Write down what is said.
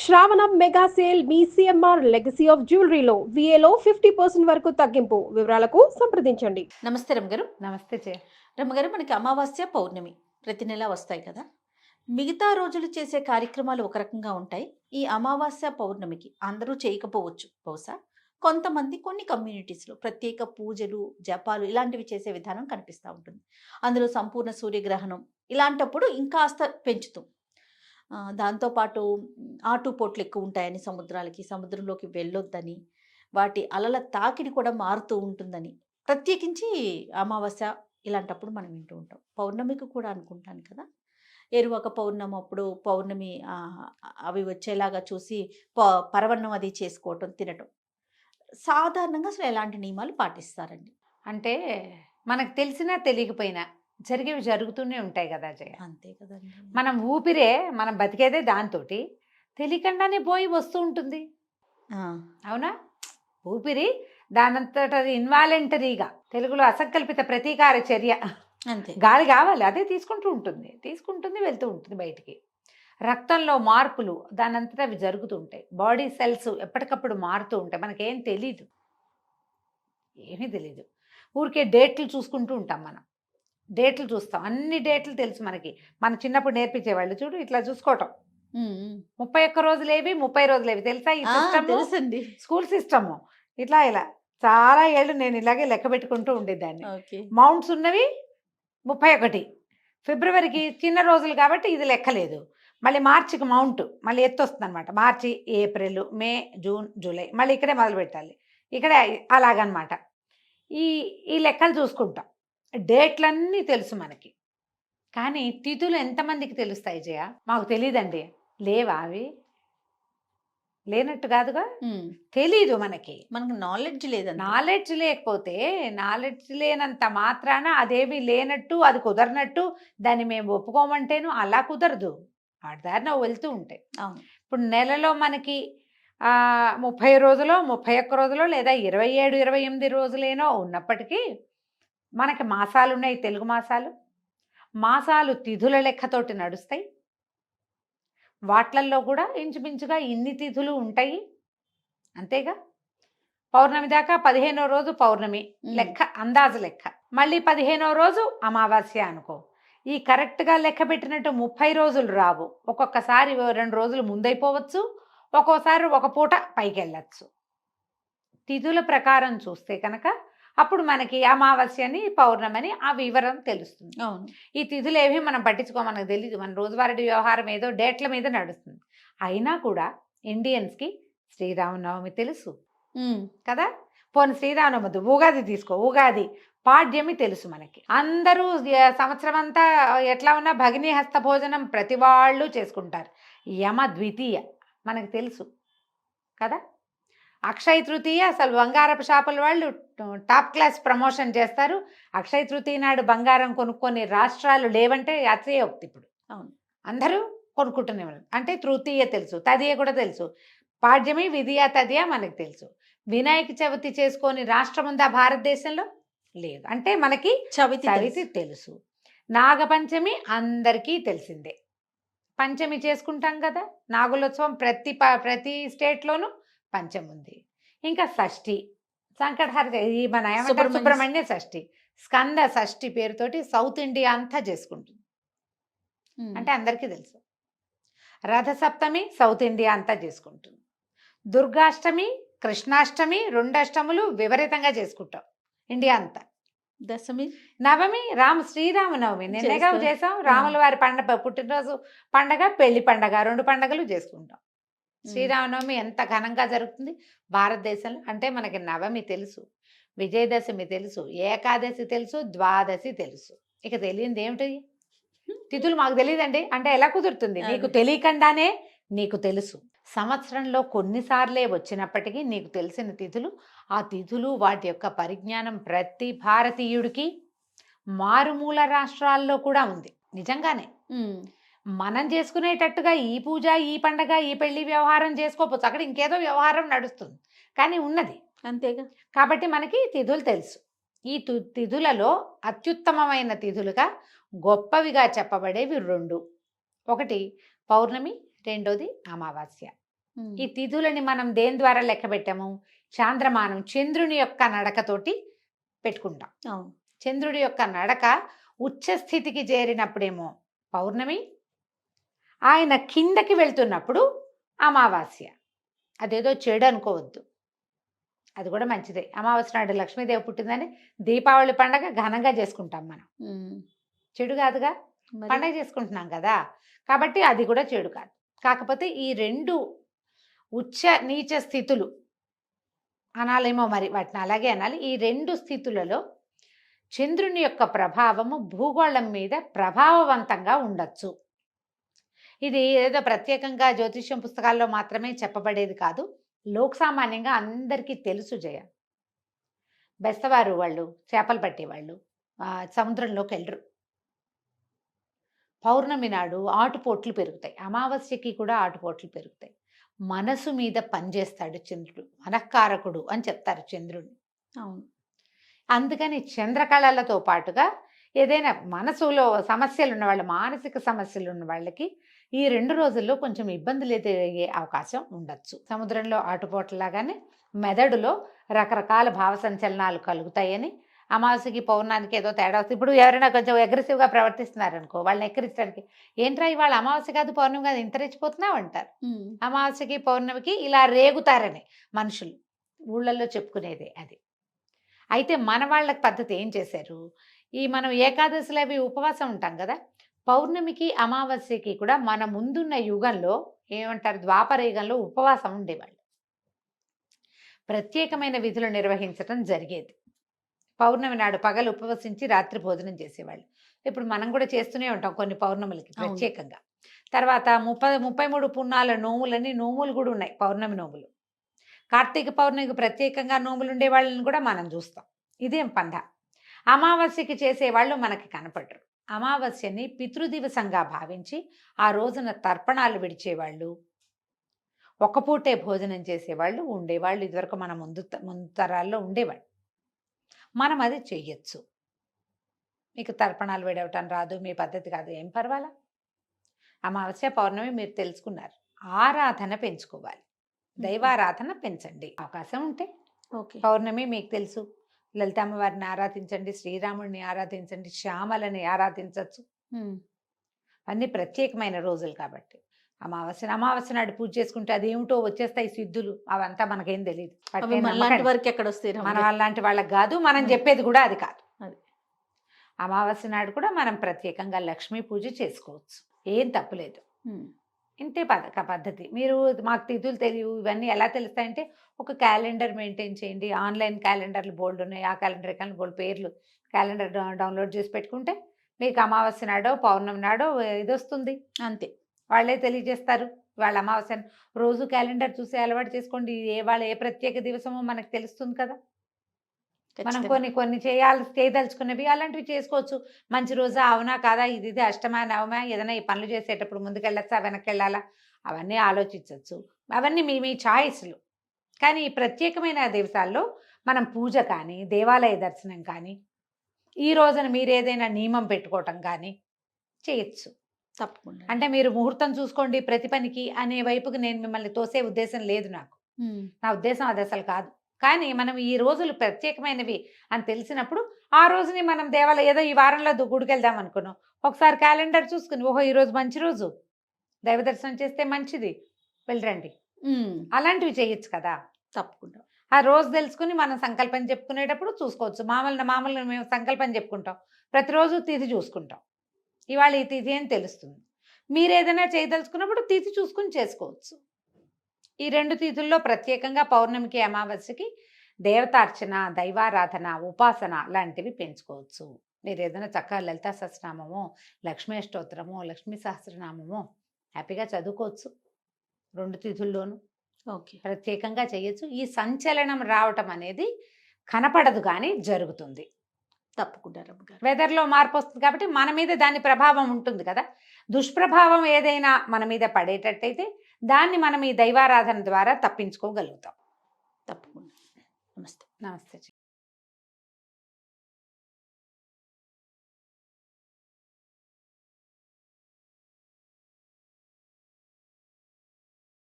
శ్రావణం mega sale మీ CMR legacy of జ్యువెలరీలో విఏలో 50% వరకు తగ్గింపు. వివరాలకు సంప్రదించండి. నమస్తే రమ్మగారు. నమస్తే చే రమ్మగారు, మనకి అమావాస్య పౌర్ణమి ప్రతి నెల వస్తాయి కదా. మిగతా రోజులు చేసే కార్యక్రమాలు ఒక రకంగా ఉంటాయి. ఈ అమావాస్య పౌర్ణమికి అందరూ చేయకపోవచ్చు బహుశా. కొంతమంది కొన్ని కమ్యూనిటీస్లో ప్రత్యేక పూజలు జపాలు ఇలాంటివి చేసే విధానం కనిపిస్తూ ఉంటుంది. అందులో సంపూర్ణ సూర్యగ్రహణం ఇలాంటప్పుడు ఇంకాస్త పెంచుతాం. దాంతోపాటు ఆటుపోట్లు ఎక్కువ ఉంటాయని సముద్రంలోకి వెళ్ళొద్దని, వాటి అలల తాకిడి కూడా మారుతూ ఉంటుందని ప్రత్యేకించి అమావాస్య ఇలాంటప్పుడు మనం వింటూ ఉంటాం. పౌర్ణమికి కూడా అనుకుంటాను కదా. ఎరువక పౌర్ణమి అప్పుడు పౌర్ణమి అవి వచ్చేలాగా చూసి పరవన్నం అది చేసుకోవటం, తినటం. సాధారణంగా అసలు ఎలాంటి నియమాలు పాటిస్తారండి? అంటే మనకు తెలిసినా తెలియకపోయినా జరిగేవి జరుగుతూనే ఉంటాయి కదా జయ. అంతే కదండి. మనం ఊపిరే, మనం బతికేదే దాంతోటి, తెలియకుండానే పోయి వస్తూ ఉంటుంది. అవునా? ఊపిరి దానంతట ఇన్వాలంటరీగా, తెలుగులో అసంకల్పిత ప్రతీకార చర్య. అంతే, గాలి కావాలి, అదే తీసుకుంటుంది వెళ్తూ ఉంటుంది బయటికి. రక్తంలో మార్పులు దానంతటా అవి జరుగుతుంటాయి. బాడీ సెల్స్ ఎప్పటికప్పుడు మారుతూ ఉంటాయి. మనకేం తెలీదు, ఏమీ తెలీదు. ఊరికే డేట్లు చూసుకుంటూ ఉంటాం. మనం డేట్లు చూస్తాం, అన్ని డేట్లు తెలుసు మనకి. మన చిన్నప్పుడు నేర్పించేవాళ్ళు చూడు, ఇట్లా చూసుకోవటం. 31 రోజులేవి 30 రోజులేవి తెలుసా? ఈ సిస్టమ్ తెలుసండి, స్కూల్ సిస్టమ్. ఇట్లా చాలా ఏళ్ళు నేను ఇలాగే లెక్క పెట్టుకుంటూ ఉండేదాన్ని. మౌంట్స్ ఉన్నవి 31. ఫిబ్రవరికి చిన్న రోజులు కాబట్టి ఇది లెక్కలేదు. మళ్ళీ మార్చికి మౌంట్ మళ్ళీ ఎత్తు వస్తుంది అనమాట. మార్చి, ఏప్రిల్, మే, జూన్, జూలై మళ్ళీ ఇక్కడే మొదలు పెట్టాలి. ఇక్కడే అలాగనమాట. ఈ లెక్కలు చూసుకుంటాం. డేట్లన్నీ తెలుసు మనకి. కానీ తిథులు ఎంతమందికి తెలుస్తాయి జయ? మాకు తెలియదండి. లేవా అవి? లేనట్టు కాదుగా, తెలీదు మనకి నాలెడ్జ్ లేదు. నాలెడ్జ్ లేకపోతే, నాలెడ్జ్ లేనంత మాత్రాన అదేమీ లేనట్టు, అది కుదరనట్టు దాన్ని మేము ఒప్పుకోమంటేను అలా కుదరదు. వాటి దారిన వెళ్తూ ఉంటాయి. ఇప్పుడు నెలలో మనకి 30 రోజులో 31 రోజులో లేదా 27 28 రోజులేనో ఉన్నప్పటికీ మనకి మాసాలు ఉన్నాయి. తెలుగు మాసాలు తిథుల లెక్కతోటి నడుస్తాయి. వాట్లల్లో కూడా ఇంచుమించుగా ఇన్ని తిథులు ఉంటాయి, అంతేగా. పౌర్ణమి దాకా 15వ రోజు పౌర్ణమి లెక్క, అందాజు లెక్క. మళ్ళీ 15వ రోజు అమావాస్య అనుకో. ఈ కరెక్ట్గా లెక్క పెట్టినట్టు 30 రోజులు రావు. ఒక్కొక్కసారి 2 రోజులు ముందైపోవచ్చు, ఒక్కోసారి ఒక పూట పైకి వెళ్ళచ్చు. తిథుల ప్రకారం చూస్తే కనుక అప్పుడు మనకి అమావాస్యని పౌర్ణమని ఆ వివరం తెలుస్తుంది. ఈ తిథులు ఏవి మనం పట్టించుకో, మనకు తెలీదు. మన రోజువారీ వ్యవహారం ఏదో డేట్ల మీద నడుస్తుంది. అయినా కూడా ఇండియన్స్కి శ్రీరామనవమి తెలుసు కదా. పోనీ శ్రీరామనవమి, ఉగాది తీసుకో, ఉగాది పాడ్యమి తెలుసు మనకి. అందరూ సంవత్సరం అంతా ఎట్లా ఉన్నా భగిని హస్త భోజనం ప్రతి వాళ్ళు చేసుకుంటారు. యమ ద్వితీయ మనకు తెలుసు కదా. అక్షయ తృతీయ అసలు బంగారపు షాపుల వాళ్ళు టాప్ క్లాస్ ప్రమోషన్ చేస్తారు. అక్షయ తృతీయ నాడు బంగారం కొనుక్కొని రాష్ట్రాలు లేవంటే అతిశయోక్తి. ఇప్పుడు అవును, అందరూ కొనుక్కుంటూనే ఉన్నారు. అంటే తృతీయ తెలుసు, తదియ కూడా తెలుసు. పాడ్యమి, విధియ, తదియ మనకు తెలుసు. వినాయక చవితి చేసుకొని రాష్ట్రం ఉందా భారతదేశంలో? లేదు. అంటే మనకి చవితి తెలుసు. నాగపంచమి అందరికీ తెలిసిందే. పంచమి చేసుకుంటాం కదా. నాగులోత్సవం ప్రతి స్టేట్లోనూ పంచమి ఉంది. ఇంకా షష్ఠి, సంకటహర, మన ఏమంటారు, సుబ్రహ్మణ్య షష్ఠి, స్కంద షష్ఠి పేరుతోటి సౌత్ ఇండియా అంతా చేసుకుంటుంది. అంటే అందరికీ తెలుసు. రథసప్తమి సౌత్ ఇండియా అంతా చేసుకుంటుంది. దుర్గాష్టమి, కృష్ణాష్టమి, 2 అష్టములు విపరీతంగా చేసుకుంటాం ఇండియా అంతా. దశమి, నవమి శ్రీరామనవమి నిన్నగా చేసాం. రాముల వారి పుట్టినరోజు పండగ, పెళ్లి పండగ, 2 పండగలు చేసుకుంటాం. శ్రీరామనవమి ఎంత ఘనంగా జరుగుతుంది భారతదేశంలో. అంటే మనకి నవమి తెలుసు, విజయదశమి తెలుసు, ఏకాదశి తెలుసు, ద్వాదశి తెలుసు. ఇక తెలియంది ఏమిటి? తిథులు మాకు తెలియదండి అంటే ఎలా కుదురుతుంది? నీకు తెలియకుండానే నీకు తెలుసు. సంవత్సరంలో కొన్నిసార్లే వచ్చినప్పటికీ నీకు తెలిసిన తిథులు, ఆ తిథులు వాటి యొక్క పరిజ్ఞానం ప్రతి భారతీయుడికి మారుమూల రాష్ట్రాల్లో కూడా ఉంది. నిజంగానే మనం చేసుకునేటట్టుగా ఈ పూజ, ఈ పండగ, ఈ పెళ్లి వ్యవహారం చేసుకోవచ్చు. అక్కడ ఇంకేదో వ్యవహారం నడుస్తుంది, కానీ ఉన్నది అంతేగా. కాబట్టి మనకి తిథులు తెలుసు. ఈ తిథులలో అత్యుత్తమమైన తిథులుగా గొప్పవిగా చెప్పబడేవి 2. ఒకటి పౌర్ణమి, రెండోది అమావాస్య. ఈ తిథులని మనం దేని ద్వారా లెక్క పెట్టాము? చాంద్రమానం, చంద్రుని యొక్క నడకతోటి పెట్టుకుంటాం. అవును. చంద్రుడి యొక్క నడక ఉచ్చ స్థితికి చేరినప్పుడేమో పౌర్ణమి, ఆయన కిందకి వెళ్తున్నప్పుడు అమావాస్య. అదేదో చెడు అనుకోవద్దు, అది కూడా మంచిదే. అమావాస్య నాడు లక్ష్మీదేవి పుట్టిందని దీపావళి పండగ ఘనంగా చేసుకుంటాం మనం. చెడు కాదుగా, మరి పండగ చేసుకుంటున్నాం కదా, కాబట్టి అది కూడా చెడు కాదు. కాకపోతే ఈ రెండు ఉచ్చ నీచ స్థితులు అనాలేమో, మరి వాటిని అలాగే అనాలి. ఈ రెండు స్థితులలో చంద్రుని యొక్క ప్రభావము భూగోళం మీద ప్రభావవంతంగా ఉండొచ్చు. ఇది ఏదో ప్రత్యేకంగా జ్యోతిష్యం పుస్తకాల్లో మాత్రమే చెప్పబడేది కాదు, లోకసామాన్యంగా అందరికీ తెలుసు. జయ, బెస్తవారు వాళ్ళు చేపలు పట్టేవాళ్ళు సముద్రంలోకి వెళ్ళరు. పౌర్ణమి నాడు ఆటుపోట్లు పెరుగుతాయి, అమావాస్యకి కూడా ఆటుపోట్లు పెరుగుతాయి. మనసు మీద పనిచేస్తాడు చంద్రుడు, మనఃకారకుడు అని చెప్తారు చంద్రుడిని. అవును. అందుకని చంద్రకళలతో పాటుగా ఏదైనా మనసులో సమస్యలు ఉన్న వాళ్ళు, మానసిక సమస్యలు ఉన్న వాళ్ళకి ఈ 2 రోజుల్లో కొంచెం ఇబ్బందులు ఎదురయ్యే అవకాశం ఉండొచ్చు. సముద్రంలో ఆటుపోట్లలాగానే మెదడులో రకరకాల భావ సంచలనాలు కలుగుతాయని, అమావాస్యకి పౌర్ణానికి ఏదో తేడా వస్తుంది. ఇప్పుడు ఎవరైనా కొంచెం అగ్రెసివ్గా ప్రవర్తిస్తున్నారు అనుకో, వాళ్ళని ఎక్కిరించడానికి, ఏంట్రా ఇవాళ అమావాస్య కాదు పౌర్ణమి కాదు ఇంత రెచ్చిపోతున్నావు అంటారు. అమావాస్యకి పౌర్ణమికి ఇలా రేగుతారని మనుషులు ఊళ్ళల్లో చెప్పుకునేదే అది. అయితే మన వాళ్ళ పద్ధతి ఏం చేశారు, ఈ మనం ఏకాదశిలో అవి ఉపవాసం ఉంటాం కదా, పౌర్ణమికి అమావాస్యకి కూడా మన ముందున్న యుగంలో ఏమంటారు, ద్వాపర యుగంలో ఉపవాసం ఉండేవాళ్ళు. ప్రత్యేకమైన విధులు నిర్వహించడం జరిగేది. పౌర్ణమి నాడు పగలు ఉపవసించి రాత్రి భోజనం చేసేవాళ్ళు. ఇప్పుడు మనం కూడా చేస్తూనే ఉంటాం కొన్ని పౌర్ణములకి ప్రత్యేకంగా. తర్వాత 33 పున్నాల నోములని నోములు కూడా ఉన్నాయి, పౌర్ణమి నోములు. కార్తీక పౌర్ణమికి ప్రత్యేకంగా నోములు ఉండే వాళ్ళని కూడా మనం చూస్తాం. ఇదేం పండ. అమావాస్యకి చేసేవాళ్ళు మనకి కనపడరు. అమావాస్యని పితృదివసంగా భావించి ఆ రోజున తర్పణాలు విడిచేవాళ్ళు, ఒక పూటే భోజనం చేసేవాళ్ళు ఉండేవాళ్ళు. ఇదివరకు మన ముందు తరాల్లో ఉండేవాళ్ళు. మనం అది చెయ్యొచ్చు. మీకు తర్పణాలు విడవటం రాదు, మీ పద్ధతి కాదు, ఏం పర్వాలా. అమావాస్య పౌర్ణమి మీరు తెలుసుకున్నారు, ఆరాధన పెంచుకోవాలి, దైవారాధన పెంచండి అవకాశం ఉంటే. ఓకే. పౌర్ణమి మీకు తెలుసు, లలితమ్మవారిని ఆరాధించండి, శ్రీరాముడిని ఆరాధించండి, శ్యామలని ఆరాధించవచ్చు. అన్ని ప్రత్యేకమైన రోజులు కాబట్టి అమావాస్య నాడు పూజ చేసుకుంటే అదేమిటో వచ్చేస్తాయి సిద్ధులు, అవంతా మనకేం తెలియదు. వరకు ఎక్కడ వస్తాయి, మన అలాంటి వాళ్ళకి కాదు, మనం చెప్పేది కూడా అది కాదు. అమావాస్య నాడు కూడా మనం ప్రత్యేకంగా లక్ష్మీ పూజ చేసుకోవచ్చు, ఏం తప్పులేదు. ఇంతే పద్ధతి. మీరు మాకు తిథులు తెలియవు ఇవన్నీ ఎలా తెలుస్తాయంటే ఒక క్యాలెండర్ మెయింటైన్ చేయండి. ఆన్లైన్ క్యాలెండర్లు బోల్డ్ ఉన్నాయి, ఆ క్యాలెండర్ కానీ బోల్డ్ పేర్లు క్యాలెండర్ డౌన్లోడ్ చేసి పెట్టుకుంటే మీకు అమావాస్య నాడో పౌర్ణమి నాడో ఇది వస్తుంది, అంతే. వాళ్ళే తెలియజేస్తారు. వాళ్ళ అమావాస్య రోజు క్యాలెండర్ చూసి అలవాటు చేసుకోండి, ఏ ప్రత్యేక దివసమో మనకు తెలుస్తుంది కదా. మనం కొన్ని చేయదలుచుకున్నవి అలాంటివి చేసుకోవచ్చు. మంచి రోజా, అవునా కాదా, ఇది అష్టమా నవమా, ఏదైనా ఈ పనులు చేసేటప్పుడు ముందుకెళ్ళచ్చా వెనక్కి వెళ్ళాలా, అవన్నీ ఆలోచించవచ్చు. అవన్నీ మీ ఛాయిస్లు. కానీ ఈ ప్రత్యేకమైన దివసాల్లో మనం పూజ కానీ దేవాలయ దర్శనం కానీ ఈ రోజున మీరు ఏదైనా నియమం పెట్టుకోవటం కానీ చేయొచ్చు తప్పకుండా. అంటే మీరు ముహూర్తం చూసుకోండి ప్రతి పనికి అనే వైపుకి నేను మిమ్మల్ని తోసే ఉద్దేశం లేదు నాకు. నా ఉద్దేశం అది అసలు కాదు. కానీ మనం ఈ రోజులు ప్రత్యేకమైనవి అని తెలిసినప్పుడు ఆ రోజుని మనం దేవాలయం ఏదో ఈ వారంలో గుడికి వెళ్దాం అనుకున్నాం, ఒకసారి క్యాలెండర్ చూసుకుని ఓహో ఈరోజు మంచి రోజు, దైవ దర్శనం చేస్తే మంచిది, వెళ్ళరండి, అలాంటివి చేయొచ్చు కదా. తప్పకుండా ఆ రోజు తెలుసుకుని మనం సంకల్పం చెప్పుకునేటప్పుడు చూసుకోవచ్చు. మామూలుగా మేము సంకల్పం చెప్పుకుంటాం, ప్రతిరోజు తిథి చూసుకుంటాం, ఇవాళ ఈ తిథి అని తెలుస్తుంది. మీరు ఏదైనా చేయదలుచుకున్నప్పుడు తిథి చూసుకుని చేసుకోవచ్చు. ఈ 2 తిథుల్లో ప్రత్యేకంగా పౌర్ణమికి అమావాస్యకి దేవతార్చన, దైవారాధన, ఉపాసన లాంటివి పెంచుకోవచ్చు. మీరు ఏదైనా చక్కగా లలితా సహస్రనామమో, లక్ష్మీ అష్టోత్తరమో, లక్ష్మీ సహస్రనామమో హ్యాపీగా చదువుకోవచ్చు 2 తిథుల్లోనూ. ఓకే. ప్రత్యేకంగా చేయొచ్చు. ఈ సంచలనం రావటం అనేది కనపడదు కానీ జరుగుతుంది. తప్పకుండా రమ్మగారు. వెదర్లో మార్పు వస్తుంది కాబట్టి మన మీద దాని ప్రభావం ఉంటుంది కదా. దుష్ప్రభావం ఏదైనా మన మీద పడేటట్టయితే దాన్ని మనం ఈ దైవారాధన ద్వారా తప్పించుకోగలుగుతాం. తప్పకుండా. నమస్తే. నమస్తే.